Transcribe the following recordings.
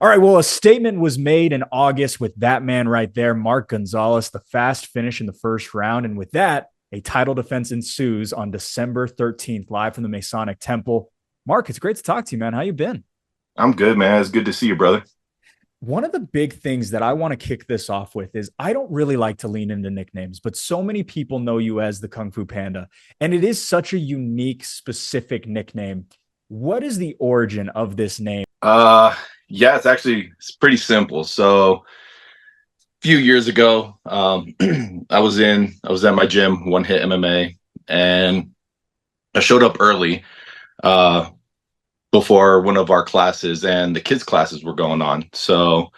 All right. Well, a statement was made in August with that man right there, Mark Gonzalez, the fast finish in the first round. And with that, a title defense ensues on December 13th, live from the Masonic Temple. Mark, it's great to talk to you, man. How you been? I'm good, man. It's good to see you, brother. One of the big things that I want to kick this off with is I don't really like to lean into nicknames, but so many people know you as the Kung Fu Panda, and it is such a unique, specific nickname. What is the origin of this name? Uh, yeah, it's pretty simple. So a few years ago, I was at my gym, One Hit MMA, and I showed up early, uh, before one of our classes, and the kids' classes were going on. So,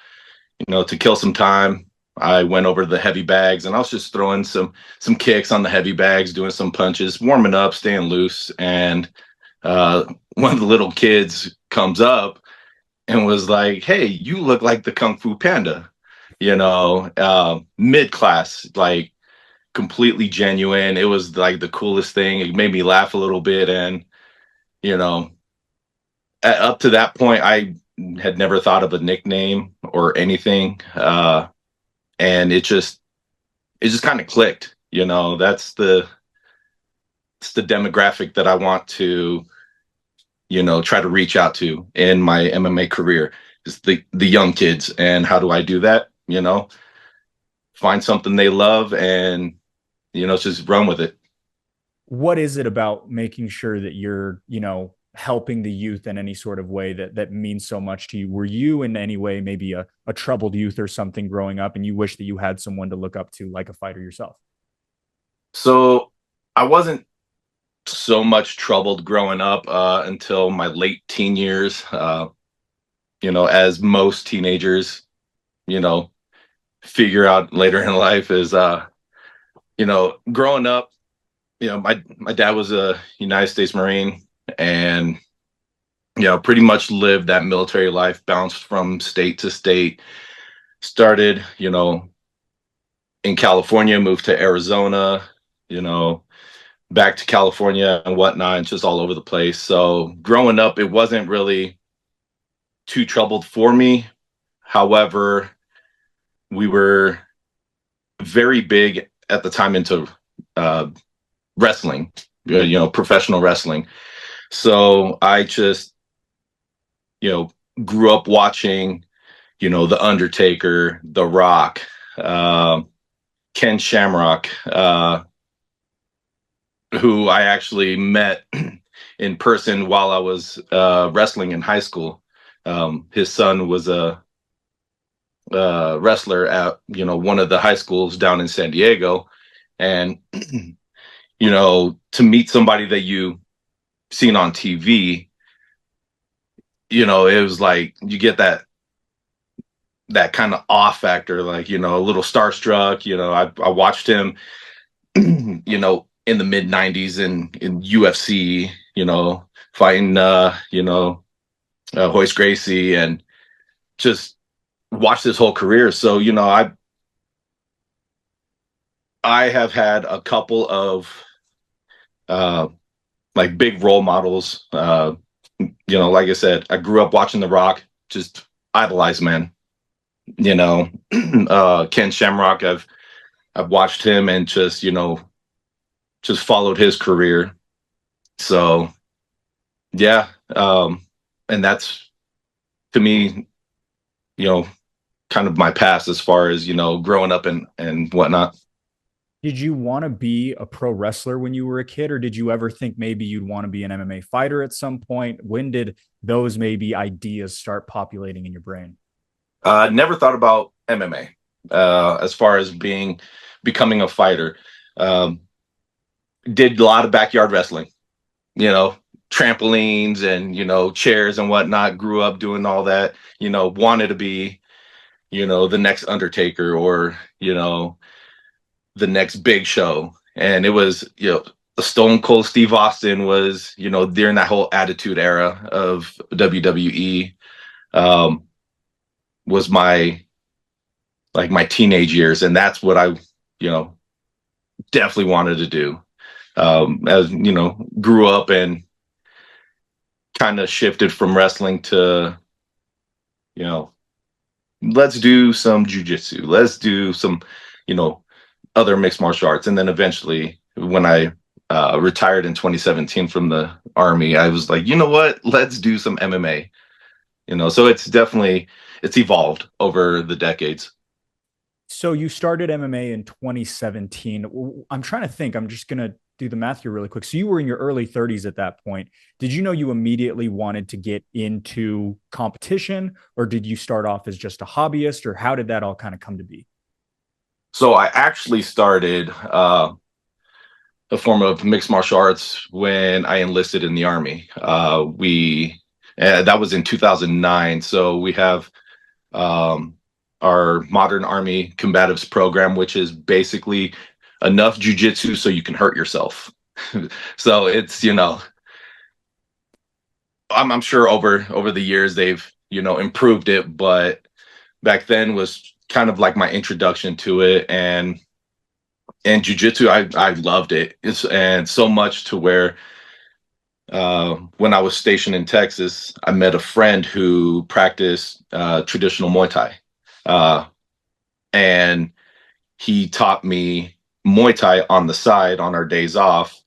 to kill some time, I went over to the heavy bags, and I was just throwing some kicks on the heavy bags, doing some punches, warming up, staying loose, and one of the little kids comes up and was like, "Hey, you look like the Kung Fu Panda," mid class, like completely genuine. It was like the coolest thing. It made me laugh a little bit. And, you know, up to that point, I had never thought of a nickname or anything. And it just kind of clicked. It's the demographic that I want to, try to reach out to in my MMA career, is the young kids. And how do I do that? Find something they love and, just run with it. What is it about making sure that you're, helping the youth in any sort of way that means so much to you? Were you in any way maybe a troubled youth or something growing up and you wish that you had someone to look up to like a fighter yourself? So I wasn't so much troubled growing up until my late teen years. As most teenagers, you know, figure out later in life is, growing up, my dad was a United States Marine, and, pretty much lived that military life, bounced from state to state, started, in California, moved to Arizona, you know, back to California and whatnot, and just all over the place. So growing up, it wasn't really too troubled for me. However, we were very big at the time into uh, wrestling, professional wrestling. So I just, you know, grew up watching, The Undertaker, The Rock, uh, Ken Shamrock, who I actually met in person while I was wrestling in high school. His son was a wrestler at one of the high schools down in San Diego, and to meet somebody that you seen on TV, it was like you get that kind of awe factor, like a little starstruck. I watched him, in the mid '90s in UFC, fighting Hoist Gracie, and just watched his whole career. So I have had a couple of uh, like big role models. Like I said, I grew up watching The Rock, just idolized, man. Ken Shamrock, I've watched him and just followed his career. So yeah, and that's, to me, you know, kind of my past as far as growing up and whatnot. Did you want to be a pro wrestler when you were a kid, or did you ever think maybe you'd want to be an MMA fighter at some point? When did those maybe ideas start populating in your brain? Never thought about MMA as far as becoming a fighter. Um, did a lot of backyard wrestling, you know, trampolines and chairs and whatnot. Grew up doing all that. Wanted to be the next Undertaker, or the next Big Show. And it was the Stone Cold Steve Austin was during that whole Attitude Era of WWE. Um, was my teenage years, and that's what I definitely wanted to do. As grew up and kind of shifted from wrestling to you know, let's do some jujitsu. Let's do some, you know, other mixed martial arts. And then eventually, when I retired in 2017 from the army, I was like, you know what? Let's do some MMA. You know, so it's evolved over the decades. So you started MMA in 2017. I'm trying to think. I'm just going to do the math here really quick. So you were in your early 30s at that point. Did you know you immediately wanted to get into competition, or did you start off as just a hobbyist, or how did that all kind of come to be? So I actually started a form of mixed martial arts when I enlisted in the army. We That was in 2009. So we have um, our modern army combatives program, which is basically enough jujitsu so you can hurt yourself. So it's, you know, I'm sure over the years they've, you know, improved it, but back then was kind of like my introduction to it. And jujitsu, I loved it. And so much to where when I was stationed in Texas, I met a friend who practiced traditional Muay Thai. Uh, and he taught me Muay Thai on the side on our days off.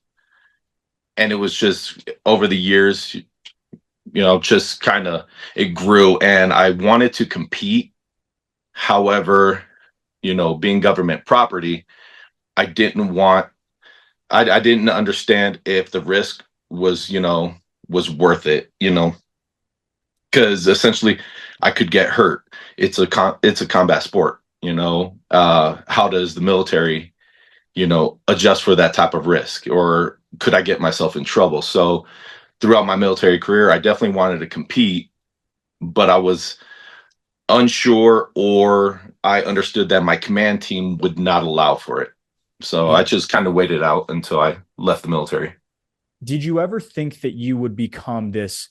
And it was just over the years, you know, just kind of it grew. And I wanted to compete. However, you know, being government property, I didn't want, I didn't understand if the risk was, you know, was worth it, you know, because essentially I could get hurt. It's a combat sport, you know. How does the military, you know, adjust for that type of risk, or could I get myself in trouble? So throughout my military career, I definitely wanted to compete, but I was unsure, or I understood that my command team would not allow for it. So I just kind of waited out until I left the military. Did you ever think that you would become this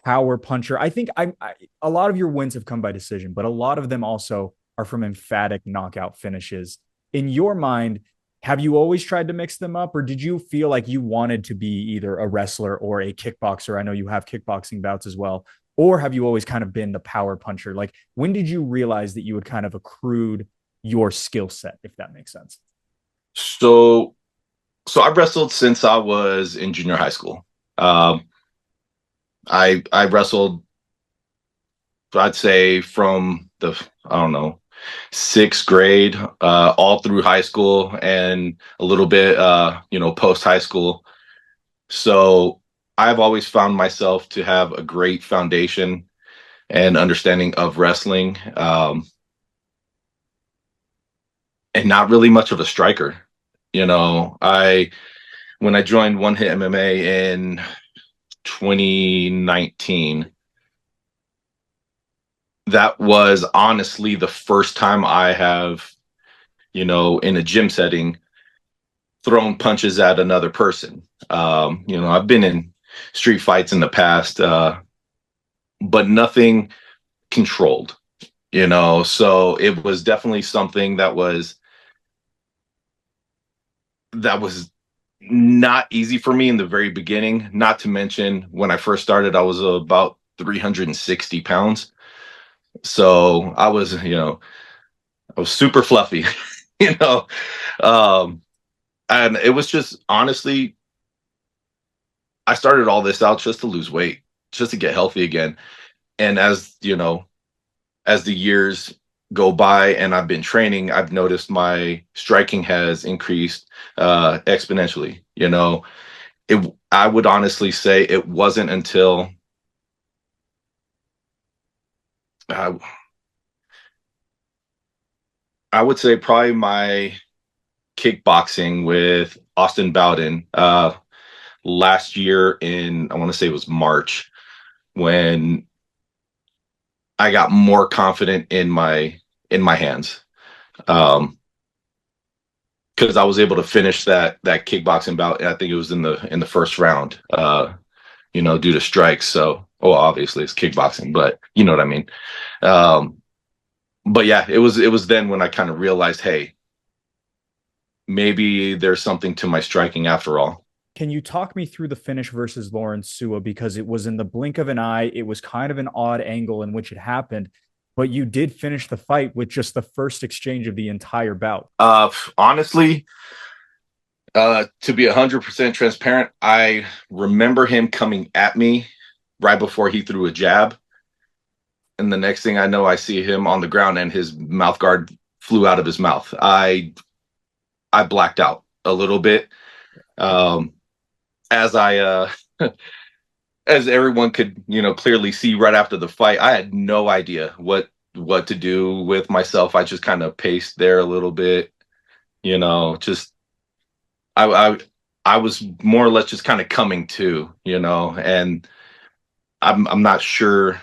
power puncher? I think a lot of your wins have come by decision, but a lot of them also are from emphatic knockout finishes. In your mind, have you always tried to mix them up, or did you feel like you wanted to be either a wrestler or a kickboxer? I know you have kickboxing bouts as well. Or have you always kind of been the power puncher? Like, when did you realize that you had kind of accrued your skill set, if that makes sense? So so I've wrestled since I was in junior high school. Um, I wrestled, I'd say from the, I don't know, sixth grade, all through high school and a little bit, you know, post high school. So I've always found myself to have a great foundation and understanding of wrestling, and not really much of a striker. You know, when I joined One Hit MMA in 2019, that was honestly the first time I have, you know, in a gym setting, thrown punches at another person. You know, I've been in street fights in the past, but nothing controlled, you know, so it was definitely something that was not easy for me in the very beginning. Not to mention when I first started, I was about 360 pounds. So I was, you know, I was super fluffy, you know. Um, and it was just honestly, I started all this out just to lose weight, just to get healthy again. And as you know, as the years go by and I've been training, I've noticed my striking has increased exponentially. You know, I would honestly say it wasn't until uh, I would say probably my kickboxing with Austin Bowden last year in, I want to say it was March, when I got more confident in my hands. Um, because I was able to finish that kickboxing bout. I think it was in the first round. You know, due to strikes. So, well, obviously it's kickboxing, but you know what I mean. Um, but yeah, it was then when I kind of realized, hey, maybe there's something to my striking after all. Can you talk me through the finish versus Lawrence Sua? Because it was in the blink of an eye. It was kind of an odd angle in which it happened, but you did finish the fight with just the first exchange of the entire bout. Honestly, to be 100% transparent, I remember him coming at me right before he threw a jab. And the next thing I know, I see him on the ground and his mouth guard flew out of his mouth. I blacked out a little bit. Um, as I as everyone could, clearly see right after the fight, I had no idea what to do with myself. I just kind of paced there a little bit, just I I I was more or less just kind of coming to, and I'm not sure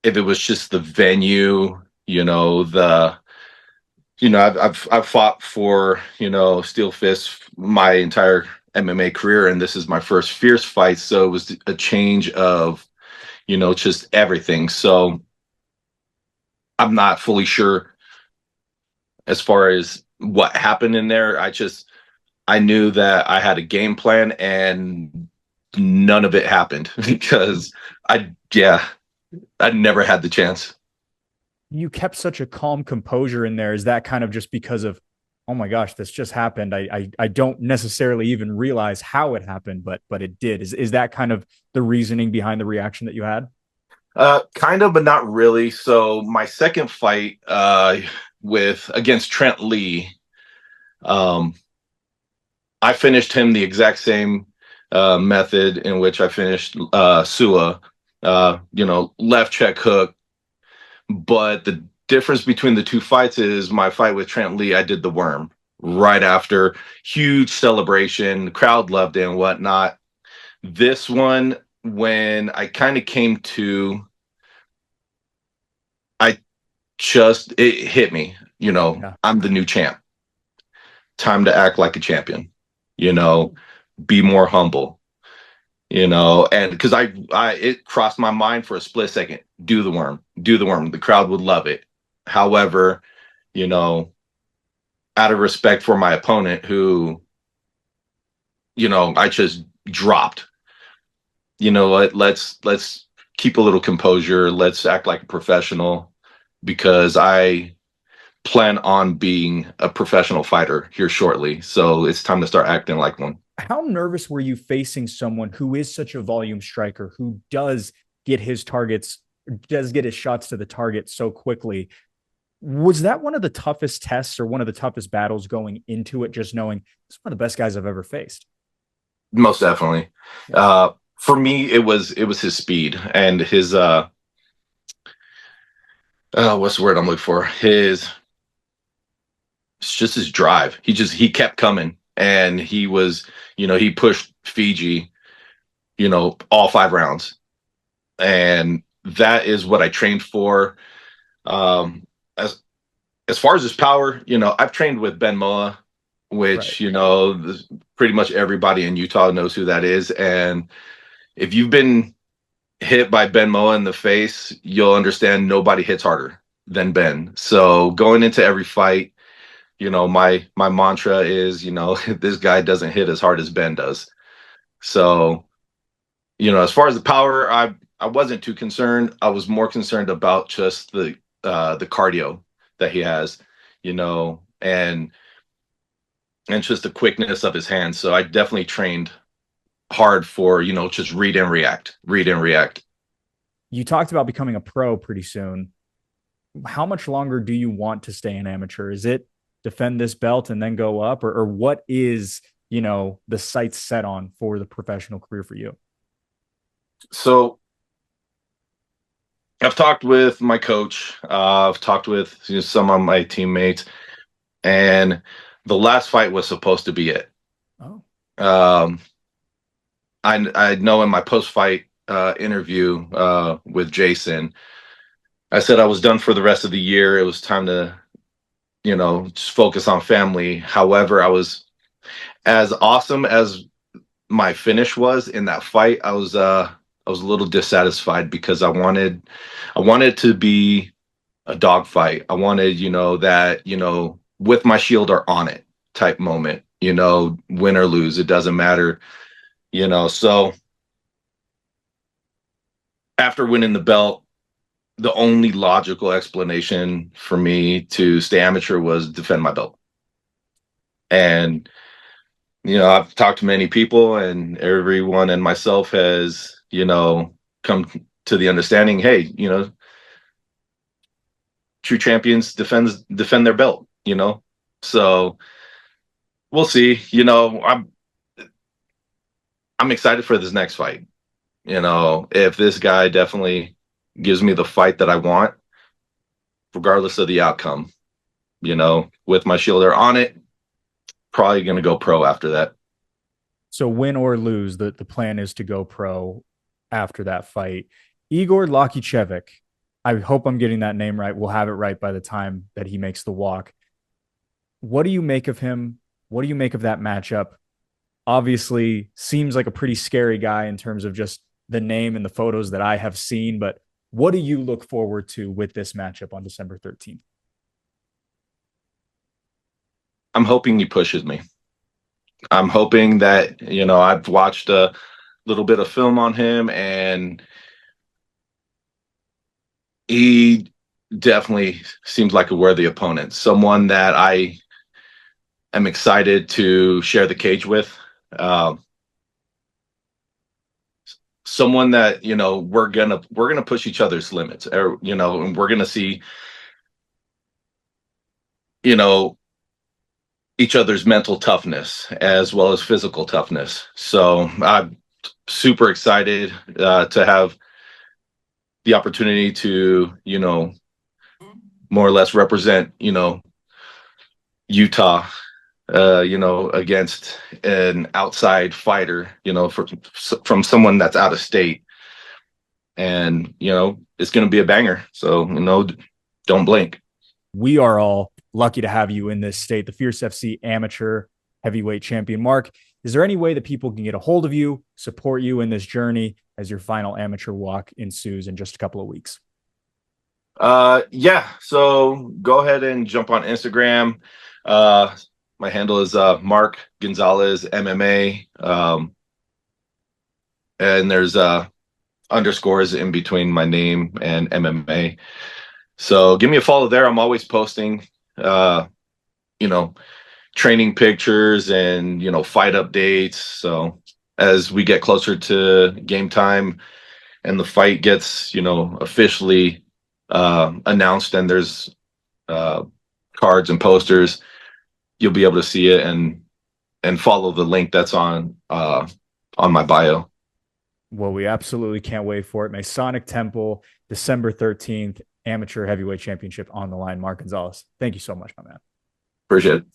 if it was just the venue, I've fought for, Steel Fist my entire MMA career, and this is my first fierce fight, so it was a change of, just everything. So I'm not fully sure as far as what happened in there. I knew that I had a game plan, and none of it happened because yeah, I never had the chance. You kept such a calm composure in there. Is that kind of just because of, oh my gosh, this just happened? I don't necessarily even realize how it happened, but it did. Is that kind of the reasoning behind the reaction that you had? Kind of, but not really. So my second fight, with against Trent Lee, um, I finished him the exact same method in which I finished Sua. Left check hook. But the difference between the two fights is my fight with Trent Lee, I did the worm right after. Huge celebration. The crowd loved it and whatnot. This one, when I kind of came to, I it hit me. Yeah. I'm the new champ. Time to act like a champion. You know, be more humble. And because it crossed my mind for a split second. Do the worm. Do the worm. The crowd would love it. However, you know, out of respect for my opponent, who, I just dropped. You know what? Let's keep a little composure. Let's act like a professional, because I plan on being a professional fighter here shortly. So it's time to start acting like one. How nervous were you facing someone who is such a volume striker, who get his targets, does get his shots to the target so quickly? Was that one of the toughest tests or one of the toughest battles going into it, just knowing it's one of the best guys I've ever faced? Most definitely. Yeah. For me, it was his speed and his what's the word I'm looking for? It's just his drive. He kept coming, and he pushed Fiji, all 5 rounds, and that is what I trained for. Um, as far as his power, I've trained with Ben Moa, Right. which pretty much everybody in Utah knows who that is, and if you've been hit by Ben Moa in the face, you'll understand nobody hits harder than Ben. So going into every fight, my mantra is, this guy doesn't hit as hard as Ben does. So, as far as the power, I wasn't too concerned. I was more concerned about just the cardio that he has, and just the quickness of his hands. So I definitely trained hard for, just read and react. You talked about becoming a pro pretty soon. How much longer do you want to stay an amateur? Is it defend this belt and then go up, or what is, the sights set on for the professional career for you? So I've talked with my coach. I've talked with some of my teammates, and the last fight was supposed to be it. Oh, Um, I know in my post fight interview with Jason, I said I was done for the rest of the year. It was time to, just focus on family. However, I was, as awesome as my finish was in that fight, I was a little dissatisfied because I wanted to be a dog fight. I wanted, that, with my shield or on it type moment. win or lose, it doesn't matter, So after winning the belt, the only logical explanation for me to stay amateur was defend my belt. And, I've talked to many people, and everyone and myself has, come to the understanding, hey, true champions defend their belt. So we'll see. I'm excited for this next fight. If this guy definitely gives me the fight that I want, regardless of the outcome, with my shoulder on it, probably going to go pro after that. So win or lose, the plan is to go pro after that fight. Igor Lakicevic, I hope I'm getting that name right. We'll have it right by the time that he makes the walk. What do you make of him? What do you make of that matchup? Obviously, seems like a pretty scary guy in terms of just the name and the photos that I have seen. But what do you look forward to with this matchup on December 13th? I'm hoping he pushes me. I'm hoping that, I've watched a little bit of film on him, and he definitely seems like a worthy opponent, someone that I am excited to share the cage with. Um, Someone that we're gonna push each other's limits, and we're gonna see you know each other's mental toughness as well as physical toughness. So I'm super excited to have the opportunity to more or less represent Utah against an outside fighter, from someone that's out of state. And, it's going to be a banger. So, don't blink. We are all lucky to have you in this state, the Fierce FC amateur heavyweight champion. Mark, is there any way that people can get a hold of you, support you in this journey as your final amateur walk ensues in just a couple of weeks? Yeah. So go ahead and jump on Instagram. My handle is Mark Gonzalez MMA. And there's underscores in between my name and MMA. So give me a follow there. I'm always posting, you know, training pictures and, fight updates. So as we get closer to game time and the fight gets, officially announced, and there's uh, cards and posters, you'll be able to see it and follow the link that's on my bio. Well, we absolutely can't wait for it. Masonic Temple, December 13th, amateur heavyweight championship on the line. Mark Gonzalez, thank you so much, my man. Appreciate it.